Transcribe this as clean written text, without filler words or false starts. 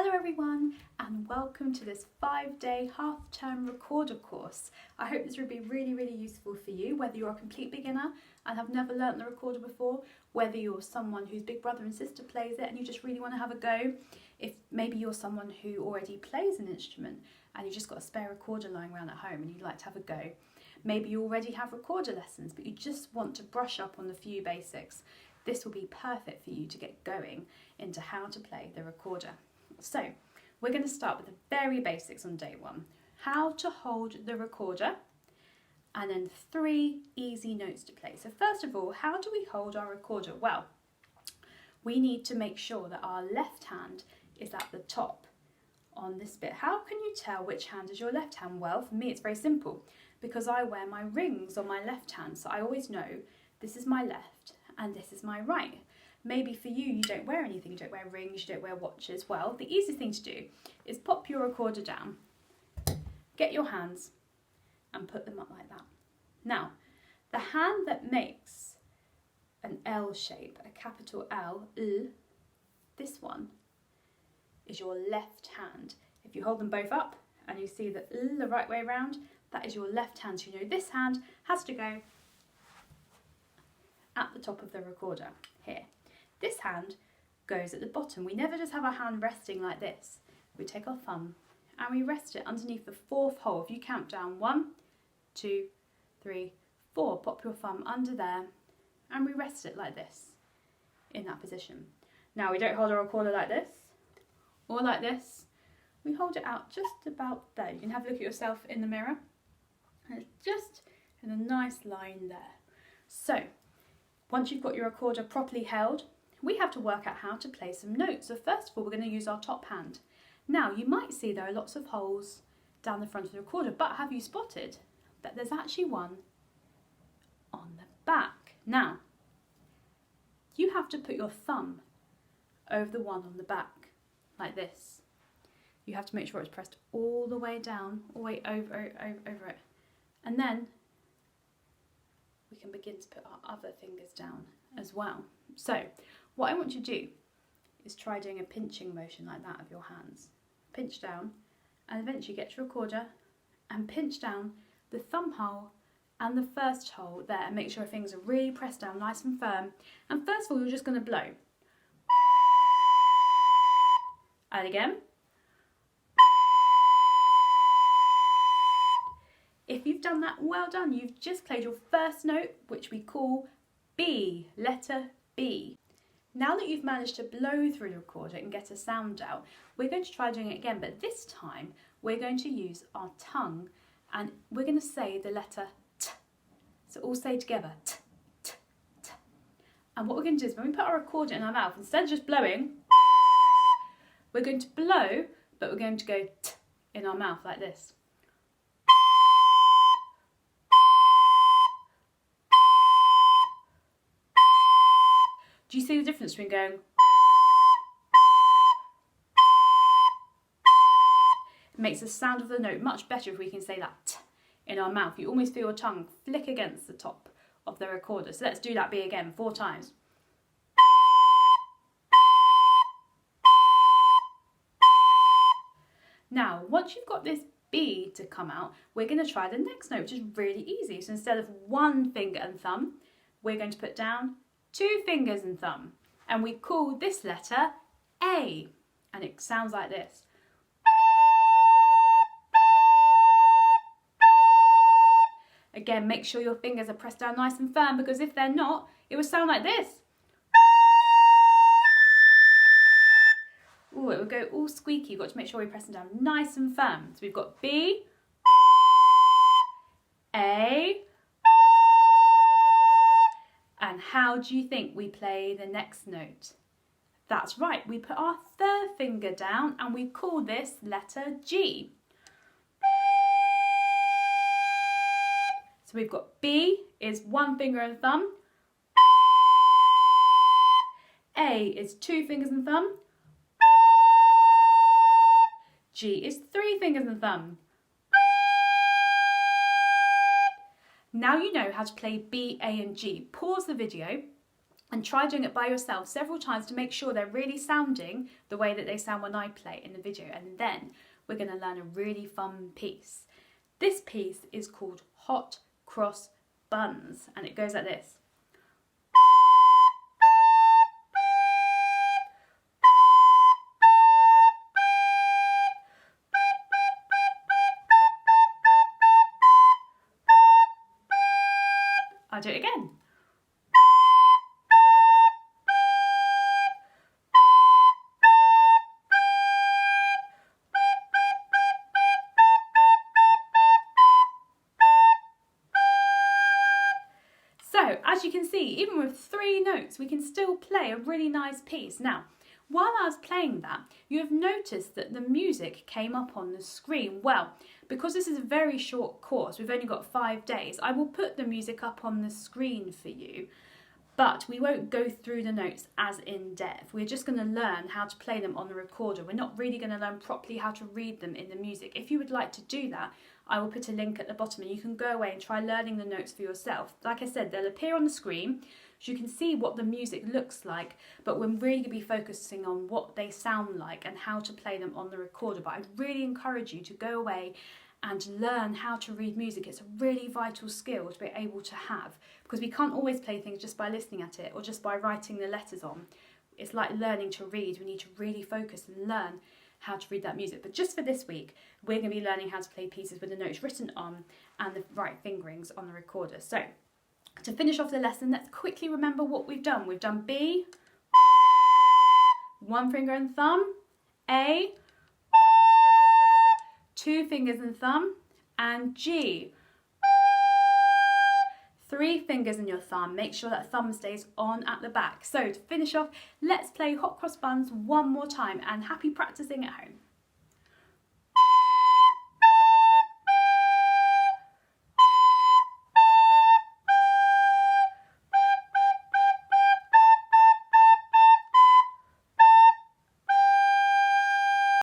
Hello everyone and welcome to this 5-day half-term recorder course. I hope this will be really useful for you, whether you're a complete beginner and have never learnt the recorder before, whether you're someone whose big brother and sister plays it and you just really want to have a go, if maybe you're someone who already plays an instrument and you've just got a spare recorder lying around at home and you'd like to have a go. Maybe you already have recorder lessons but you just want to brush up on the few basics. This will be perfect for you to get going into how to play the recorder. So, we're going to start with the very basics on day one. How to hold the recorder, and then 3 easy notes to play. So first of all, how do we hold our recorder? Well, we need to make sure that our left hand is at the top on this bit. How can you tell which hand is your left hand? Well, for me it's very simple, because I wear my rings on my left hand, so I always know this is my left and this is my right. Maybe for you, you don't wear anything, you don't wear rings, you don't wear watches. Well, the easiest thing to do is pop your recorder down, get your hands and put them up like that. Now, the hand that makes an L shape, a capital L, this one is your left hand. If you hold them both up and you see the the right way around, that is your left hand. So you know this hand has to go at the top of the recorder here. This hand goes at the bottom. We never just have our hand resting like this. We take our thumb and we rest it underneath the 4th hole. If you count down 1, 2, 3, 4, pop your thumb under there and we rest it like this in that position. Now we don't hold our recorder like this or like this. We hold it out just about there. You can have a look at yourself in the mirror and it's just in a nice line there. So once you've got your recorder properly held, we have to work out how to play some notes. So first of all, we're going to use our top hand. Now, you might see there are lots of holes down the front of the recorder, but have you spotted that there's actually one on the back? Now, you have to put your thumb over the one on the back, like this. You have to make sure it's pressed all the way down, all the way over it. And then we can begin to put our other fingers down as well. So, what I want you to do is try doing a pinching motion like that of your hands. Pinch down and eventually get your recorder and pinch down the thumb hole and the first hole there and make sure your fingers are really pressed down nice and firm. And first of all, you're just going to blow. And again. If you've done that, well done. You've just played your first note, which we call B, letter B. Now that you've managed to blow through the recorder and get a sound out, we're going to try doing it again, but this time we're going to use our tongue and we're going to say the letter T. So all say together, T, T, T. And what we're going to do is when we put our recorder in our mouth, instead of just blowing, we're going to blow, but we're going to go T in our mouth like this. Do you see the difference between going It makes the sound of the note much better if we can say that T in our mouth. You almost feel your tongue flick against the top of the recorder. So let's do that B again 4 times. Now, once you've got this B to come out, we're going to try the next note, which is really easy. So instead of 1 finger and thumb, we're going to put down 2 fingers and thumb, and we call this letter A, and it sounds like this. Again, make sure your fingers are pressed down nice and firm, because if they're not, it will sound like this. Ooh, it will go all squeaky. You've got to make sure we're pressing down nice and firm. So we've got B, A, and how do you think we play the next note? That's right, we put our 3rd finger down and we call this letter G. So we've got B is 1 finger and thumb, A is 2 fingers and thumb, G is 3 fingers and thumb. Now you know how to play B, A and G. Pause the video And try doing it by yourself several times to make sure they're really sounding the way that they sound when I play in the video. And then we're going to learn a really fun piece. This piece is called Hot Cross Buns, and it goes like this. I'll do it again. So, as you can see, even with 3 notes, we can still play a really nice piece. Now, while I was playing that, you have noticed that the music came up on the screen. Well, because this is a very short course, we've only got 5 days, I will put the music up on the screen for you, but we won't go through the notes as in depth. We're just going to learn how to play them on the recorder. We're not really going to learn properly how to read them in the music. If you would like to do that, I will put a link at the bottom and you can go away and try learning the notes for yourself. Like I said, they'll appear on the screen so you can see what the music looks like, but we're really going to be focusing on what they sound like and how to play them on the recorder. But I really encourage you to go away and learn how to read music. It's a really vital skill to be able to have, because we can't always play things just by listening at it or just by writing the letters on. It's like learning to read. We need to really focus and learn how to read that music. But just for this week, we're going to be learning how to play pieces with the notes written on and the right fingerings on the recorder. So to finish off the lesson, let's quickly remember what we've done. We've done B, 1 finger and thumb, A, 2 fingers and thumb, and G, 3 fingers and your thumb. Make sure that thumb stays on at the back. So to finish off, let's play Hot Cross Buns one more time, and happy practicing at home.